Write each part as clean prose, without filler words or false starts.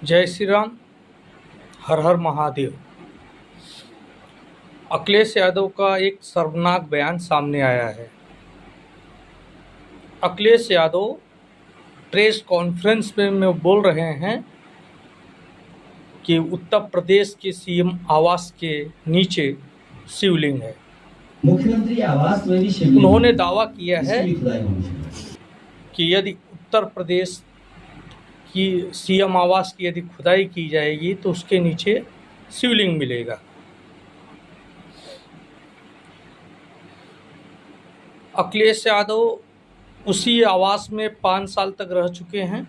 जय श्री राम। हर हर महादेव। अखिलेश यादव का एक शर्मनाक बयान सामने आया है। अखिलेश यादव प्रेस कॉन्फ्रेंस में बोल रहे हैं कि उत्तर प्रदेश के सीएम आवास के नीचे शिवलिंग है। मुख्यमंत्री आवास में भी शिवलिंग। उन्होंने दावा किया है कि यदि उत्तर प्रदेश की सीएम आवास की यदि खुदाई की जाएगी तो उसके नीचे शिवलिंग मिलेगा। अखिलेश यादव उसी आवास में 5 साल तक रह चुके हैं।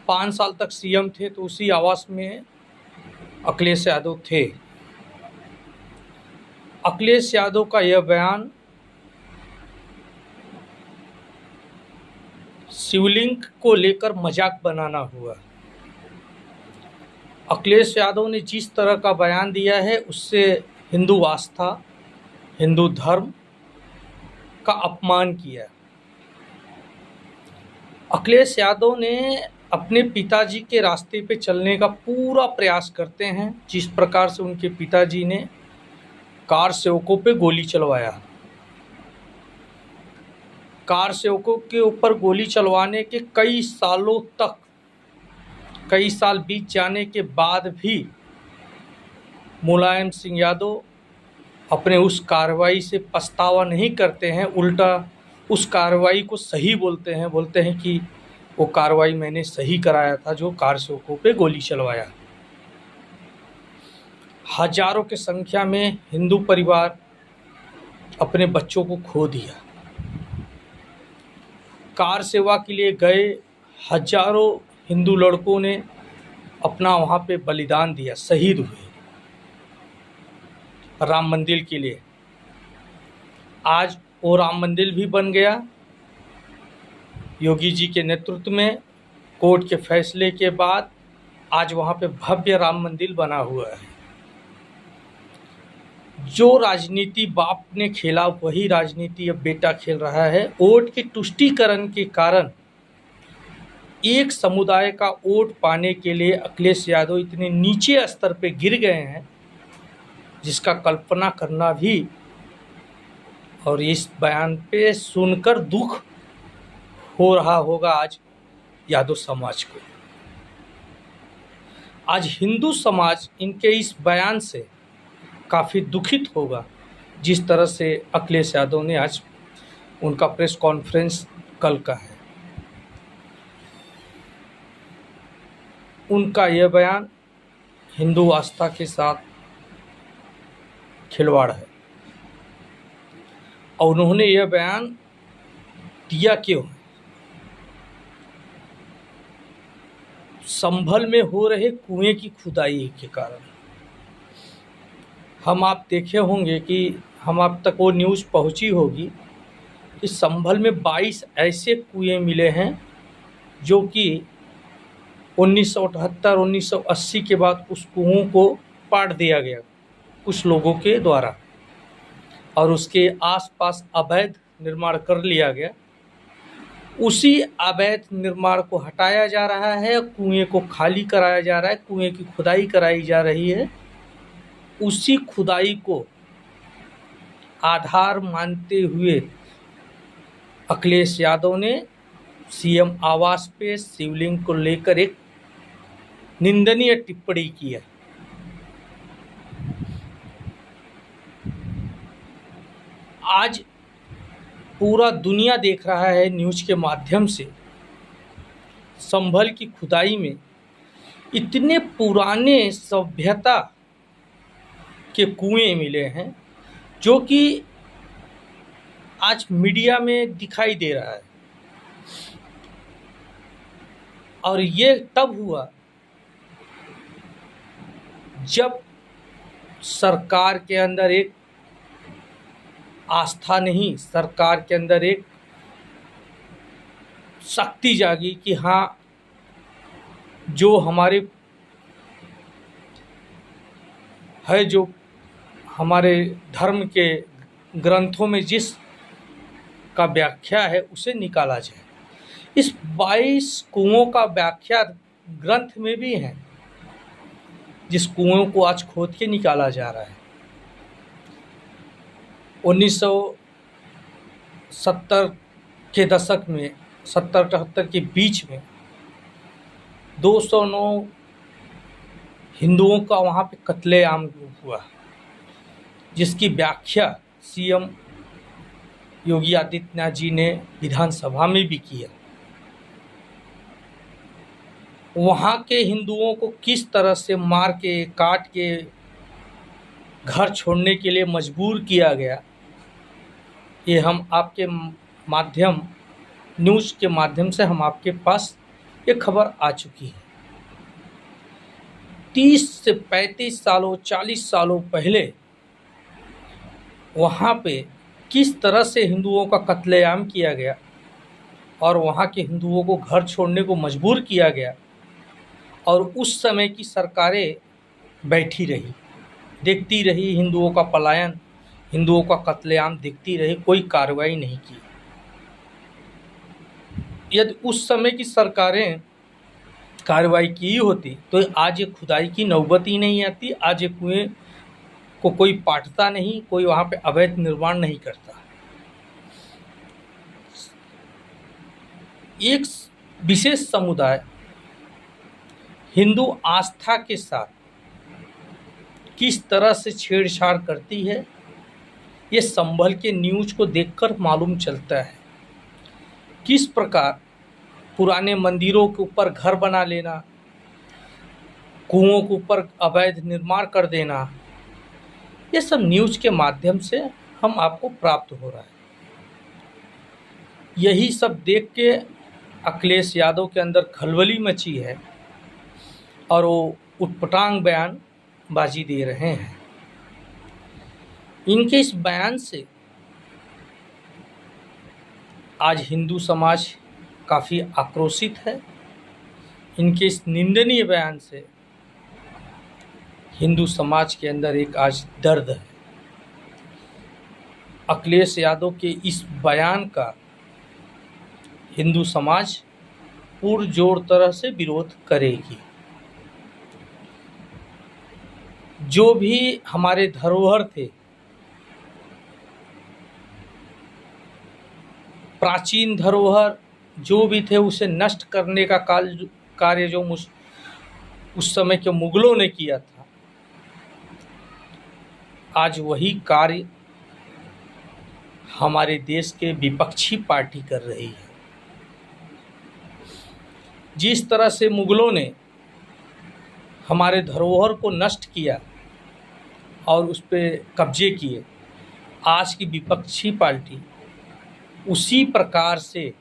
5 साल तक सीएम थे तो उसी आवास में अखिलेश यादव थे। अखिलेश यादव का यह बयान शिवलिंग को लेकर मजाक बनाना हुआ। अखिलेश यादव ने जिस तरह का बयान दिया है उससे हिंदू आस्था, हिंदू धर्म का अपमान किया। अखिलेश यादव ने अपने पिताजी के रास्ते पे चलने का पूरा प्रयास करते हैं। जिस प्रकार से उनके पिताजी ने कार सेवकों पे गोली चलवाया, कार सेवकों के ऊपर गोली चलवाने के कई सालों तक, कई साल बीत जाने के बाद भी मुलायम सिंह यादव अपने उस कार्रवाई से पछतावा नहीं करते हैं, उल्टा उस कार्रवाई को सही बोलते हैं कि वो कार्रवाई मैंने सही कराया था जो कार सेवकों पे गोली चलवाया। हजारों की संख्या में हिंदू परिवार अपने बच्चों को खो दिया। कार सेवा के लिए गए हजारों हिंदू लड़कों ने अपना वहाँ पे बलिदान दिया, शहीद हुए राम मंदिर के लिए। आज वो राम मंदिर भी बन गया। योगी जी के नेतृत्व में कोर्ट के फैसले के बाद आज वहाँ पे भव्य राम मंदिर बना हुआ है। जो राजनीति बाप ने खेला वही राजनीति अब बेटा खेल रहा है। वोट के तुष्टीकरण के कारण एक समुदाय का वोट पाने के लिए अखिलेश यादव इतने नीचे स्तर पे गिर गए हैं जिसका कल्पना करना भी, और इस बयान पे सुनकर दुख हो रहा होगा आज यादव समाज को। आज हिंदू समाज इनके इस बयान से काफ़ी दुखित होगा। जिस तरह से अखिलेश यादव ने आज उनका प्रेस कॉन्फ्रेंस कल का है, उनका यह बयान हिंदू आस्था के साथ खिलवाड़ है। और उन्होंने यह बयान दिया क्यों? संभल में हो रहे कुएं की खुदाई के कारण। आप देखे होंगे कि आप तक वो न्यूज़ पहुंची होगी कि संभल में 22 ऐसे कुएं मिले हैं जो कि 1978-1980 के बाद उस कुओं को पाट दिया गया कुछ लोगों के द्वारा, और उसके आसपास अवैध निर्माण कर लिया गया। उसी अवैध निर्माण को हटाया जा रहा है, कुएं को खाली कराया जा रहा है, कुएं की खुदाई कराई जा रही है। उसी खुदाई को आधार मानते हुए अखिलेश यादव ने सीएम आवास पे शिवलिंग को लेकर एक निंदनीय टिप्पणी की है। आज पूरा दुनिया देख रहा है न्यूज़ के माध्यम से, संभल की खुदाई में इतने पुराने सभ्यता के कुएं मिले हैं जो कि आज मीडिया में दिखाई दे रहा है। और ये तब हुआ जब सरकार के अंदर एक आस्था नहीं, सरकार के अंदर एक शक्ति जागी कि हाँ, जो हमारे है, जो हमारे धर्म के ग्रंथों में जिस का व्याख्या है उसे निकाला जाए। इस 22 कुओं का व्याख्या ग्रंथ में भी है, जिस कुओं को आज खोद के निकाला जा रहा है। 1970 के दशक में 70-78 के बीच में 209 हिंदुओं का वहाँ पे कत्लेआम हुआ, जिसकी व्याख्या सीएम योगी आदित्यनाथ जी ने विधानसभा में भी किया। वहाँ के हिंदुओं को किस तरह से मार के काट के घर छोड़ने के लिए मजबूर किया गया, ये हम आपके माध्यम न्यूज़ के माध्यम से हम आपके पास ये खबर आ चुकी है। 30 से 35 सालों 40 सालों पहले वहाँ पे किस तरह से हिंदुओं का कत्लेआम किया गया और वहाँ के हिंदुओं को घर छोड़ने को मजबूर किया गया, और उस समय की सरकारें बैठी रही, देखती रही, हिंदुओं का पलायन, हिंदुओं का कत्लेआम देखती रही, कोई कार्रवाई नहीं की। यदि उस समय की सरकारें कार्रवाई की होती तो आज ये खुदाई की नौबत ही नहीं आती, आज ये कुएं को कोई पाटता नहीं, कोई वहाँ पे अवैध निर्माण नहीं करता। एक विशेष समुदाय हिंदू आस्था के साथ किस तरह से छेड़छाड़ करती है, ये संभल के न्यूज़ को देखकर मालूम चलता है। किस प्रकार पुराने मंदिरों के ऊपर घर बना लेना, कुओं के ऊपर अवैध निर्माण कर देना, ये सब न्यूज़ के माध्यम से हम आपको प्राप्त हो रहा है। यही सब देख के अखिलेश यादव के अंदर खलबली मची है और वो उटपटांग बयानबाजी दे रहे हैं। इनके इस बयान से आज हिंदू समाज काफ़ी आक्रोशित है। इनके इस निंदनीय बयान से हिंदू समाज के अंदर एक आज दर्द है। अखिलेश यादव के इस बयान का हिंदू समाज पुरजोर तरह से विरोध करेगी। जो भी हमारे धरोहर थे, प्राचीन धरोहर जो भी थे, उसे नष्ट करने का कार्य जो उस समय के मुगलों ने किया था, आज वही कार्य हमारे देश के विपक्षी पार्टी कर रही है। जिस तरह से मुगलों ने हमारे धरोहर को नष्ट किया और उस पर कब्जे किए, आज की विपक्षी पार्टी उसी प्रकार से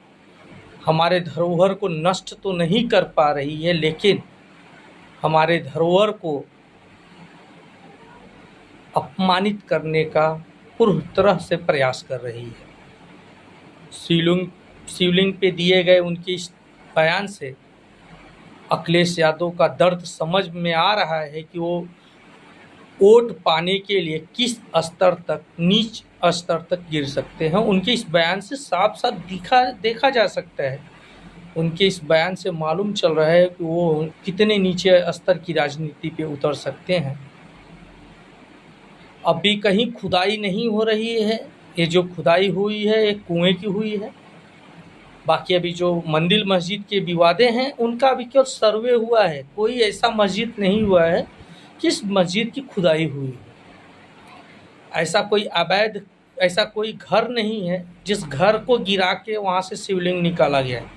हमारे धरोहर को नष्ट तो नहीं कर पा रही है, लेकिन हमारे धरोहर को अपमानित करने का पूर्ण तरह से प्रयास कर रही है। शिवलिंग पे दिए गए उनके इस बयान से अखिलेश यादव का दर्द समझ में आ रहा है कि वो वोट पाने के लिए किस स्तर तक, नीच स्तर तक गिर सकते हैं। उनके इस बयान से साफ साफ देखा जा सकता है, उनके इस बयान से मालूम चल रहा है कि वो कितने नीचे स्तर की राजनीति पे उतर सकते हैं। अभी कहीं खुदाई नहीं हो रही है, ये जो खुदाई हुई है एक कुएं की हुई है। बाकी अभी जो मंदिर मस्जिद के विवादे हैं उनका अभी केवल सर्वे हुआ है, कोई ऐसा मस्जिद नहीं हुआ है किस मस्जिद की खुदाई हुई है। ऐसा कोई अवैध, ऐसा कोई घर नहीं है जिस घर को गिरा के वहाँ से शिवलिंग निकाला गया है,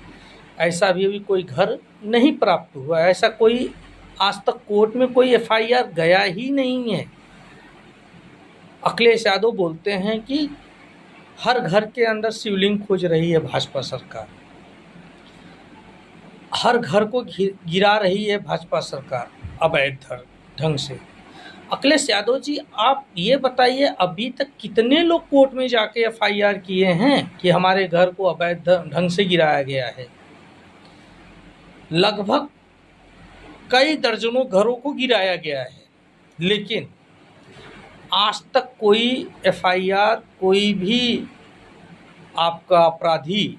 ऐसा भी कोई घर नहीं प्राप्त हुआ। ऐसा कोई आज तक कोर्ट में कोई एफआईआर गया ही नहीं है। अखिलेश यादव बोलते हैं कि हर घर के अंदर शिवलिंग खोज रही है भाजपा सरकार, हर घर को गिरा रही है भाजपा सरकार अवैध ढंग से। अखिलेश यादव जी, आप ये बताइए अभी तक कितने लोग कोर्ट में जाके एफआईआर किए हैं कि हमारे घर को अवैध ढंग से गिराया गया है? लगभग कई दर्जनों घरों को गिराया गया है, लेकिन आज तक कोई एफआईआर, कोई भी आपका अपराधी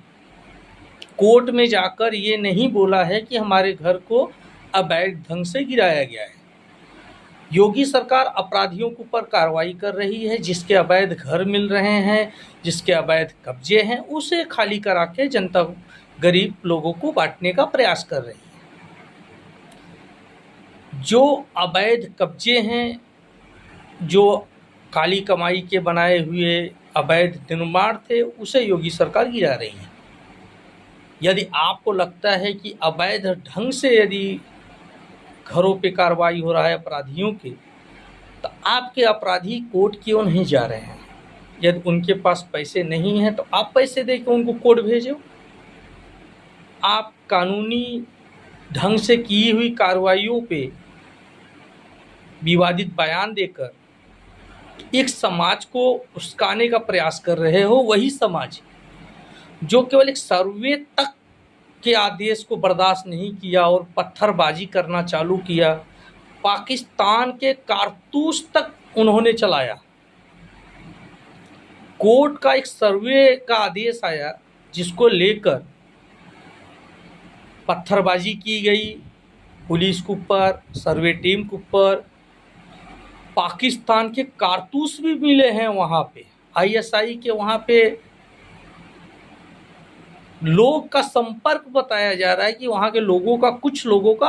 कोर्ट में जाकर ये नहीं बोला है कि हमारे घर को अवैध ढंग से गिराया गया है। योगी सरकार अपराधियों के ऊपर कार्रवाई कर रही है, जिसके अवैध घर मिल रहे हैं, जिसके अवैध कब्जे हैं, उसे खाली करा के जनता गरीब लोगों को बांटने का प्रयास कर रही है। जो अवैध कब्जे हैं, जो काली कमाई के बनाए हुए अवैध निर्माण थे, उसे योगी सरकार गिरा रही है। यदि आपको लगता है कि अवैध ढंग से यदि घरों पे कार्रवाई हो रहा है अपराधियों के, तो आपके अपराधी कोर्ट क्यों नहीं जा रहे हैं? यदि उनके पास पैसे नहीं हैं तो आप पैसे दे के उनको कोर्ट भेजो। आप कानूनी ढंग से की हुई कार्रवाइयों पे विवादित बयान देकर एक समाज को उस्काने का प्रयास कर रहे हो। वही समाज जो केवल एक सर्वे तक के आदेश को बर्दाश्त नहीं किया और पत्थरबाजी करना चालू किया, पाकिस्तान के कारतूस तक उन्होंने चलाया। कोर्ट का एक सर्वे का आदेश आया जिसको लेकर पत्थरबाजी की गई पुलिस के ऊपर, सर्वे टीम के ऊपर। पाकिस्तान के कारतूस भी मिले हैं वहाँ पे, आईएसआई के वहाँ पे लोग का संपर्क बताया जा रहा है कि वहाँ के लोगों का, कुछ लोगों का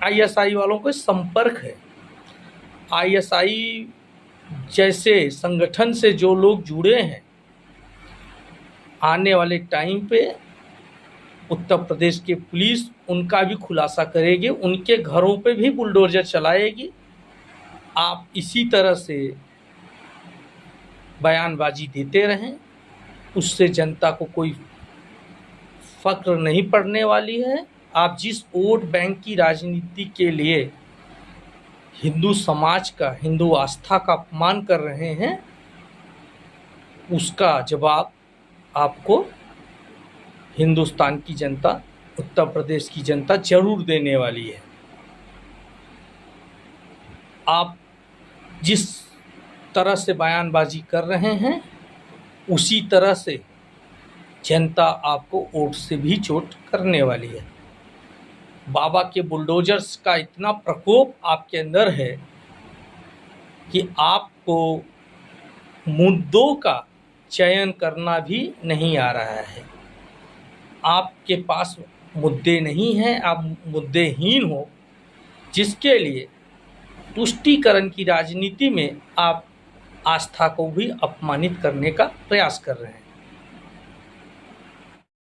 आईएसआई वालों के संपर्क है। आईएसआई जैसे संगठन से जो लोग जुड़े हैं, आने वाले टाइम पे उत्तर प्रदेश की पुलिस उनका भी खुलासा करेगी, उनके घरों पे भी बुलडोजर चलाएगी। आप इसी तरह से बयानबाजी देते रहें, उससे जनता को कोई फक्र नहीं पड़ने वाली है। आप जिस वोट बैंक की राजनीति के लिए हिंदू समाज का, हिंदू आस्था का अपमान कर रहे हैं, उसका जवाब आपको हिंदुस्तान की जनता, उत्तर प्रदेश की जनता जरूर देने वाली है। आप जिस तरह से बयानबाजी कर रहे हैं, उसी तरह से जनता आपको वोट से भी चोट करने वाली है। बाबा के बुलडोजर्स का इतना प्रकोप आपके अंदर है कि आपको मुद्दों का चयन करना भी नहीं आ रहा है। आपके पास मुद्दे नहीं हैं, आप मुद्देहीन हो, जिसके लिए तुष्टीकरण की राजनीति में आप आस्था को भी अपमानित करने का प्रयास कर रहे हैं।